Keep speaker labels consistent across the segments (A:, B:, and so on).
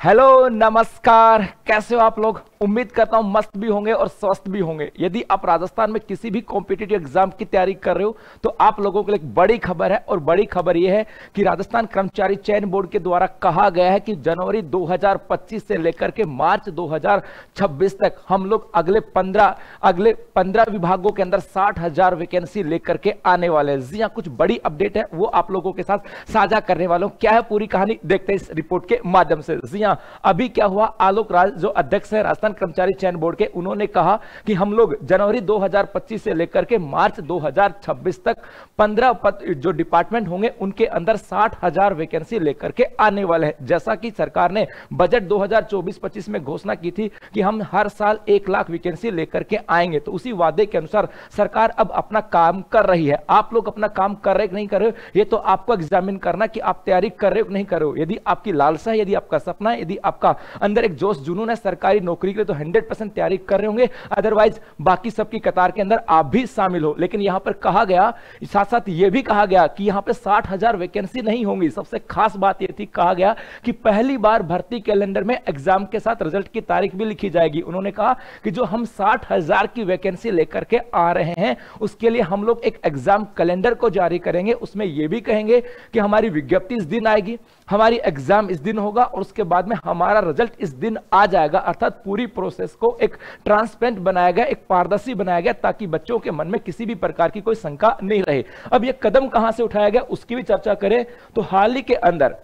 A: Hello नमस्कार, कैसे हो आप लोग। उम्मीद करता हूं मस्त भी होंगे और स्वस्थ भी होंगे। यदि आप राजस्थान में किसी भी कॉम्पिटिटिव एग्जाम की तैयारी कर रहे हो तो आप लोगों के लिए एक बड़ी खबर है, और बड़ी खबर यह है कि राजस्थान कर्मचारी चयन बोर्ड के द्वारा कहा गया है कि जनवरी 2025 से लेकर के मार्च 2026 तक हम लोग अगले 15 विभागों के अंदर 60,000 वैकेंसी लेकर के आने वाले हैं। जी हाँ, कुछ बड़ी अपडेट है, वो आप लोगों के साथ साझा करने वालों। क्या है पूरी कहानी, देखते हैं इस रिपोर्ट के माध्यम से। जी हाँ, अभी क्या हुआ, आलोक राज जो अध्यक्ष है राजस्थान कर्मचारी चयन बोर्ड के, उन्होंने कहा कि हम लोग जनवरी 2025 से लेकर के मार्च 2026 तक 15 पद जो डिपार्टमेंट होंगे उनके अंदर 60,000 वैकेंसी लेकर के आने वाले हैं। जैसा कि सरकार ने बजट 2024-25 में घोषणा की थी कि हम हर साल 1 लाख वैकेंसी लेकर के आएंगे, तो उसी वादे के अनुसार सरकार अब अपना काम कर रही है। आप लोग अपना काम कर रहे कि नहीं कर रहे हो, ये तो आपको एग्जामिन करना कि आप तैयारी कर रहे हो कि नहीं कर रहे हो। यदि आपकी लालसा है, यदि आपका सपना है, यदि आपका अंदर एक जोश जुनून है सरकारी नौकरी के लिए, तो 100% तैयारी कर रहे होंगे। अदरवाइज बाकी सबकी कतार के अंदर आप भी शामिल हो। लेकिन यहां पर कहा गया, साथ साथ यह भी कहा गया कि यहां पे 60,000 वैकेंसी नहीं होंगी। सबसे खास बात यह थी, कहा गया कि पहली बार भर्ती कैलेंडर में एग्जाम के साथ रिजल्ट की तारीख भी लिखी जाएगी। उन्होंने कहा कि जो हम 60,000 की वैकेंसी लेकर के आ रहे हैं उसके लिए हम लोग एक एग्जाम कैलेंडर को जारी करेंगे। उसमें यह भी कहेंगे कि हमारी विज्ञप्ति इस दिन आएगी, हमारी एग्जाम इस दिन होगा और उसके बाद में हमारा रिजल्ट इस दिन आ जाएगा। अर्थात पूरी प्रोसेस को एक ट्रांसपेरेंट बनाया गया, एक पारदर्शी बनाया गया, ताकि बच्चों के मन में किसी भी प्रकार की कोई शंका नहीं रहे। अब यह कदम कहां से उठाया गया उसकी भी चर्चा करें तो हाल ही के अंदर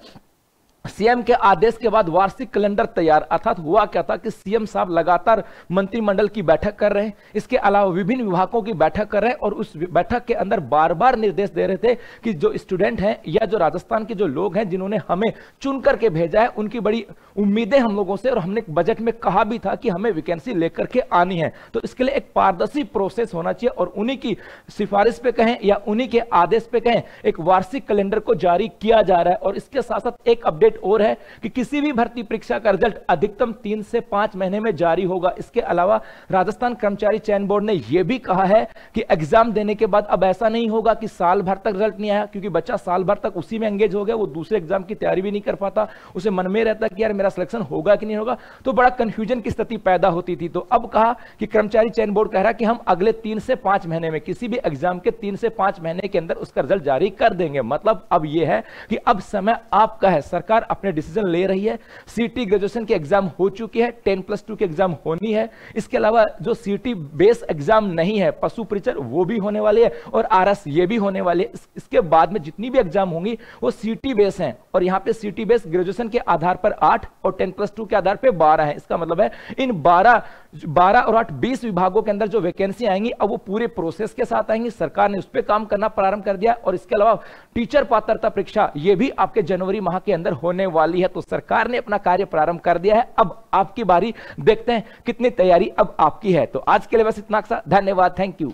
A: सीएम के आदेश के बाद वार्षिक कैलेंडर तैयार। अर्थात हुआ क्या था कि सीएम साहब लगातार मंत्रिमंडल की बैठक कर रहे हैं, इसके अलावा विभिन्न विभागों की बैठक कर रहे हैं, और उस बैठक के अंदर बार बार निर्देश दे रहे थे कि जो स्टूडेंट हैं या जो राजस्थान के जो लोग हैं जिन्होंने हमें चुन करके भेजा है, उनकी बड़ी उम्मीदें हम लोगों से, और हमने बजट में कहा भी था कि हमें वैकेंसी लेकर के आनी है। तो इसके लिए एक पारदर्शी प्रोसेस होना चाहिए, और उन्हीं की सिफारिश पे कहें या उन्हीं के आदेश पे कहें, एक वार्षिक कैलेंडर को जारी किया जा रहा है। और इसके साथ साथ एक अपडेट और है कि किसी भी भर्ती परीक्षा का रिजल्ट अधिकतम 3 से 5 महीने में जारी होगा। इसके अलावा राजस्थान कर्मचारी चयन बोर्ड ने यह भी कहा है कि एग्जाम देने के बाद अब ऐसा नहीं होगा कि साल भर तक रिजल्ट नहीं आया, क्योंकि बच्चा साल भर तक उसी में एंगेज हो गया, वो दूसरे एग्जाम की तैयारी भी नहीं कर पाता, उसे मन में रहता कि यार मेरा सिलेक्शन होगा कि नहीं होगा, तो बड़ा कंफ्यूजन की स्थिति पैदा होती थी। तो अब कहा कि कर्मचारी चयन बोर्ड कह रहा है कि हम अगले 3 से 5 महीने में, किसी भी एग्जाम के 3 से 5 महीने के अंदर उसका रिजल्ट जारी कर देंगे। मतलब अब यह है कि अब समय आपका है, सरकार अपने डिसीजन ले रही है। सीटी ग्रेजुएशन के एग्जाम हो चुकी है, 10+2 के एग्जाम होनी है। इसके अलावा जो सीटी बेस एग्जाम नहीं है, पशु परिचर, वो भी होने वाली है, और आरएस ये भी होने वाली है। इसके बाद में जितनी भी एग्जाम होंगी वो सीटी बेस हैं, और यहां पे सीटी बेस ग्रेजुएशन के आधार पर 8 और 10+2 के आधार पर 12 है। इसका मतलब है इन 12 और 8 20 विभागों के अंदर जो वैकेंसी आएंगी अब वो पूरे प्रोसेस के साथ आएंगी। सरकार ने उस पर काम करना प्रारंभ कर दिया। और इसके अलावा टीचर पात्रता परीक्षा ये भी आपके जनवरी माह के अंदर होने वाली है। तो सरकार ने अपना कार्य प्रारंभ कर दिया है। अब आपकी बारी, देखते हैं कितनी तैयारी अब आपकी है। तो आज के लिए बस इतना सा, धन्यवाद, थैंक यू।